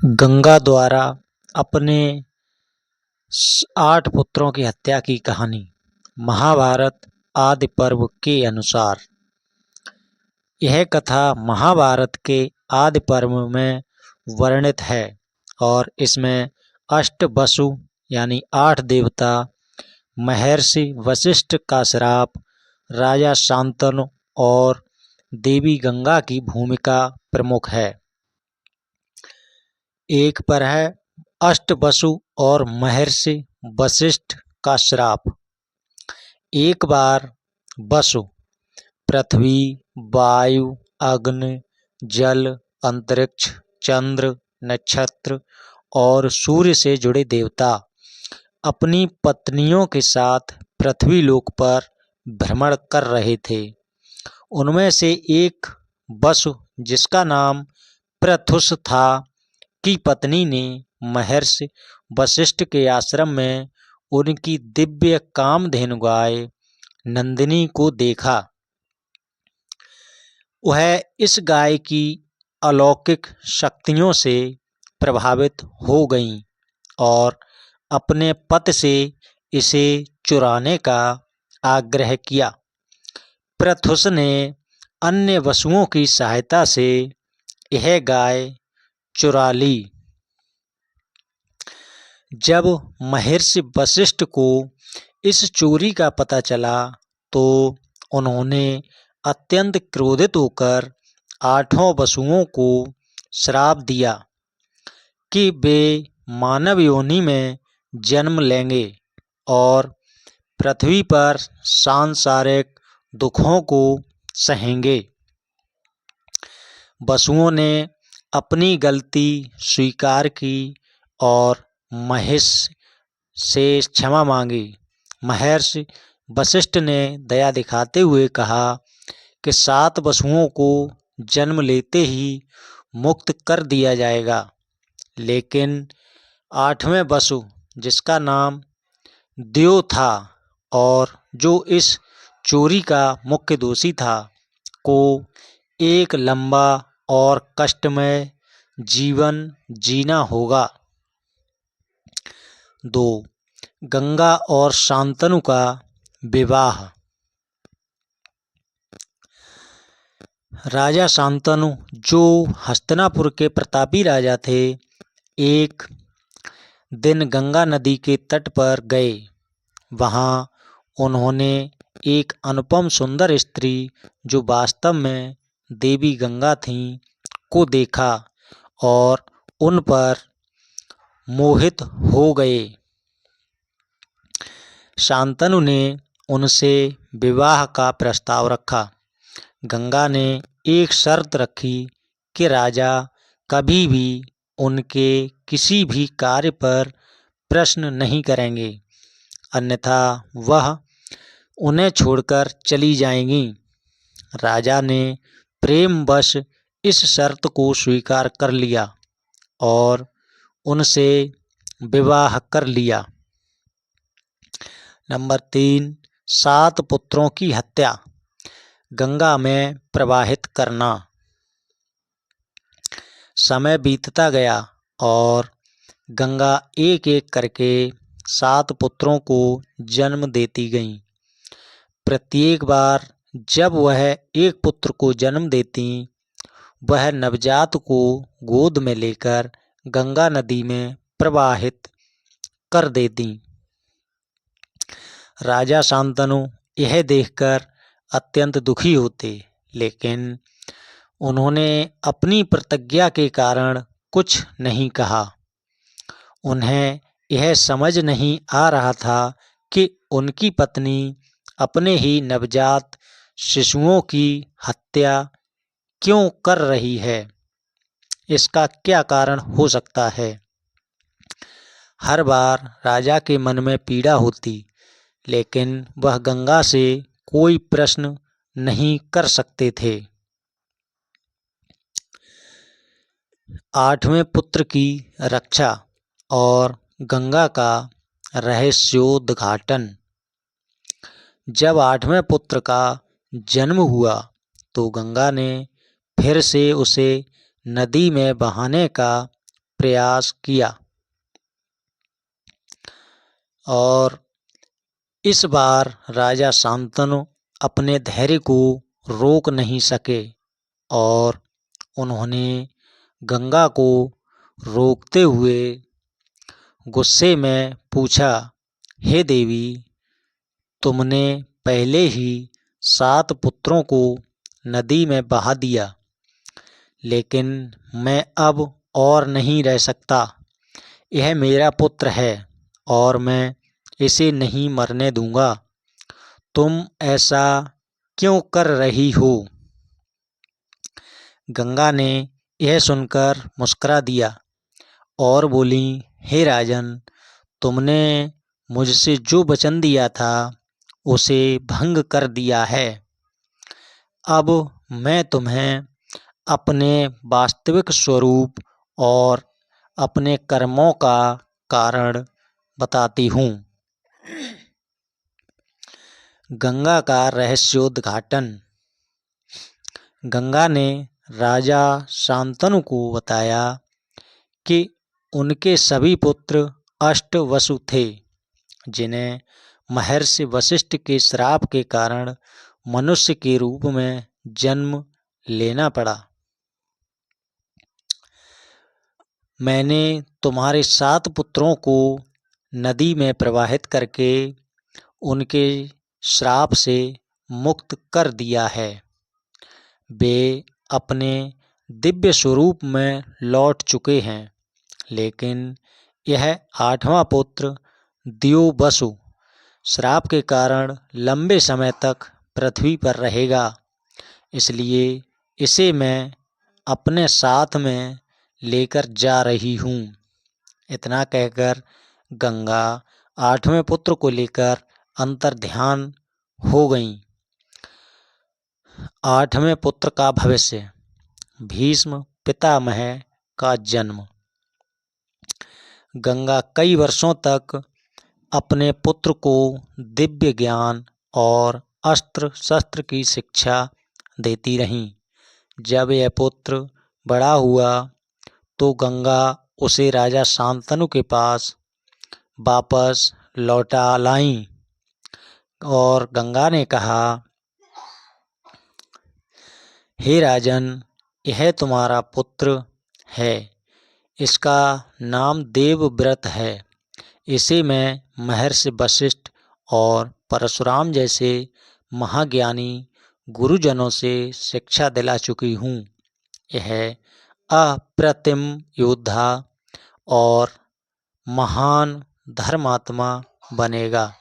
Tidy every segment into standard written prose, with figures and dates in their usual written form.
गंगा द्वारा अपने 8 पुत्रों की हत्या की कहानी। महाभारत आदि पर्व के अनुसार यह कथा महाभारत के आदि पर्व में वर्णित है और इसमें अष्टवसु यानी 8 देवता, महर्षि वशिष्ठ का श्राप, राजा शांतनु और देवी गंगा की भूमिका प्रमुख है। एक पर है अष्टवसु और महर्षि वशिष्ठ का श्राप। एक बार वसु पृथ्वी, वायु, अग्नि, जल, अंतरिक्ष, चंद्र, नक्षत्र और सूर्य से जुड़े देवता अपनी पत्नियों के साथ पृथ्वी लोक पर भ्रमण कर रहे थे। उनमें से एक वसु, जिसका नाम पृथुस था, की पत्नी ने महर्षि वशिष्ठ के आश्रम में उनकी दिव्य कामधेनु गाय नंदिनी को देखा। वह इस गाय की अलौकिक शक्तियों से प्रभावित हो गईं और अपने पति से इसे चुराने का आग्रह किया। पृथुस ने अन्य वसुओं की सहायता से यह गाय चुरा ली। जब महर्षि वशिष्ठ को इस चोरी का पता चला तो उन्होंने अत्यंत क्रोधित होकर 8 वसुओं को श्राप दिया कि वे मानव योनि में जन्म लेंगे और पृथ्वी पर सांसारिक दुखों को सहेंगे। वसुओं ने अपनी गलती स्वीकार की और महर्षि से क्षमा मांगी। महर्षि वशिष्ठ ने दया दिखाते हुए कहा कि 7 वसुओं को जन्म लेते ही मुक्त कर दिया जाएगा, लेकिन 8वें वसु, जिसका नाम द्यो था और जो इस चोरी का मुख्य दोषी था, को एक लंबा और कष्टमय जीवन जीना होगा। 2. गंगा और शांतनु का विवाह। राजा शांतनु, जो हस्तिनापुर के प्रतापी राजा थे, एक दिन गंगा नदी के तट पर गए। वहां उन्होंने एक अनुपम सुंदर स्त्री, जो वास्तव में देवी गंगा थीं, को देखा और उन पर मोहित हो गए। शांतनु ने उनसे विवाह का प्रस्ताव रखा। गंगा ने एक शर्त रखी कि राजा कभी भी उनके किसी भी कार्य पर प्रश्न नहीं करेंगे, अन्यथा वह उन्हें छोड़कर चली जाएंगी। राजा ने प्रेमवश इस शर्त को स्वीकार कर लिया और उनसे विवाह कर लिया। नंबर 3. 7 पुत्रों की हत्या। गंगा में प्रवाहित करना। समय बीतता गया और गंगा एक एक करके 7 पुत्रों को जन्म देती गईं। प्रत्येक बार जब वह एक पुत्र को जन्म देती, वह नवजात को गोद में लेकर गंगा नदी में प्रवाहित कर देती। राजा शांतनु यह देखकर अत्यंत दुखी होते, लेकिन उन्होंने अपनी प्रतिज्ञा के कारण कुछ नहीं कहा। उन्हें यह समझ नहीं आ रहा था कि उनकी पत्नी अपने ही नवजात शिशुओं की हत्या क्यों कर रही है। इसका क्या कारण हो सकता है। हर बार राजा के मन में पीड़ा होती, लेकिन वह गंगा से कोई प्रश्न नहीं कर सकते थे। 8वें पुत्र की रक्षा और गंगा का रहस्योद्घाटन। जब 8वें पुत्र का जन्म हुआ तो गंगा ने फिर से उसे नदी में बहाने का प्रयास किया और इस बार राजा शांतनु अपने धैर्य को रोक नहीं सके और उन्होंने गंगा को रोकते हुए गुस्से में पूछा, हे देवी, तुमने पहले ही 7 पुत्रों को नदी में बहा दिया, लेकिन मैं अब और नहीं रह सकता। यह मेरा पुत्र है और मैं इसे नहीं मरने दूंगा। तुम ऐसा क्यों कर रही हो? गंगा ने यह सुनकर मुस्कुरा दिया और बोली, हे राजन, तुमने मुझसे जो वचन दिया था उसे भंग कर दिया है। अब मैं तुम्हें अपने वास्तविक स्वरूप और अपने कर्मों का कारण बताती हूँ। गंगा का रहस्योद्घाटन। गंगा ने राजा शांतनु को बताया कि उनके सभी पुत्र अष्टवसु थे, जिन्हें महर्षि वशिष्ठ के श्राप के कारण मनुष्य के रूप में जन्म लेना पड़ा। मैंने तुम्हारे 7 पुत्रों को नदी में प्रवाहित करके उनके श्राप से मुक्त कर दिया है। वे अपने दिव्य स्वरूप में लौट चुके हैं, लेकिन यह 8वां पुत्र दियोवसु श्राप के कारण लंबे समय तक पृथ्वी पर रहेगा, इसलिए इसे मैं अपने साथ में लेकर जा रही हूँ। इतना कहकर गंगा 8वें पुत्र को लेकर अंतर्ध्यान हो गईं। 8वें पुत्र का भविष्य। भीष्म पितामह का जन्म। गंगा कई वर्षों तक अपने पुत्र को दिव्य ज्ञान और अस्त्र शस्त्र की शिक्षा देती रहीं। जब यह पुत्र बड़ा हुआ तो गंगा उसे राजा शांतनु के पास वापस लौटा लाईं और गंगा ने कहा, हे राजन, यह तुम्हारा पुत्र है। इसका नाम देवव्रत है। इसे मैं महर्षि वशिष्ठ और परशुराम जैसे महाज्ञानी गुरुजनों से शिक्षा दिला चुकी हूँ। यह अप्रतिम योद्धा और महान धर्मात्मा बनेगा।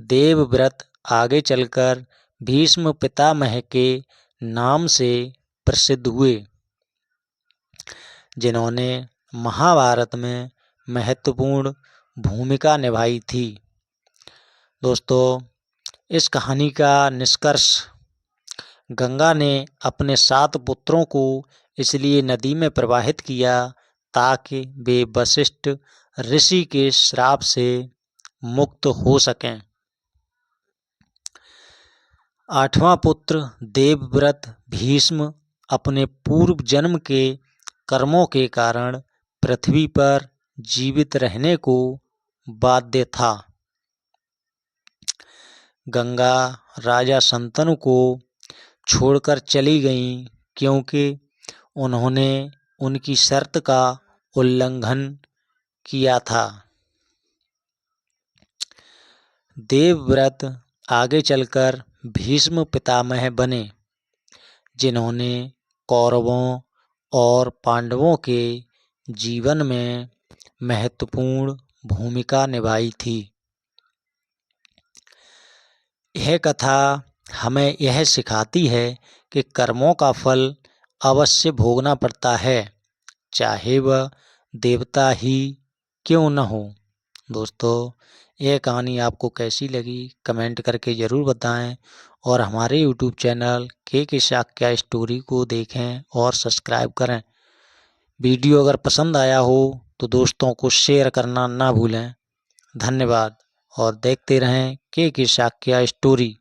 देवव्रत आगे चलकर भीष्म पितामह के नाम से प्रसिद्ध हुए, जिन्होंने महाभारत में महत्वपूर्ण भूमिका निभाई थी। दोस्तों, इस कहानी का निष्कर्ष, गंगा ने अपने 7 पुत्रों को इसलिए नदी में प्रवाहित किया ताकि वे वशिष्ठ ऋषि के श्राप से मुक्त हो सकें। 8वां पुत्र देवव्रत भीष्म अपने पूर्व जन्म के कर्मों के कारण पृथ्वी पर जीवित रहने को बाध्य था। गंगा राजा शांतनु को छोड़कर चली गईं क्योंकि उन्होंने उनकी शर्त का उल्लंघन किया था। देवव्रत आगे चलकर भीष्म पितामह बने, जिन्होंने कौरवों और पांडवों के जीवन में महत्वपूर्ण भूमिका निभाई थी। यह कथा हमें यह सिखाती है कि कर्मों का फल अवश्य भोगना पड़ता है, चाहे वह देवता ही क्यों न हो। दोस्तों, यह कहानी आपको कैसी लगी कमेंट करके ज़रूर बताएं और हमारे YouTube चैनल के शाक्या स्टोरी को देखें और सब्सक्राइब करें। वीडियो अगर पसंद आया हो तो दोस्तों को शेयर करना ना भूलें। धन्यवाद और देखते रहें के शाक्या स्टोरी।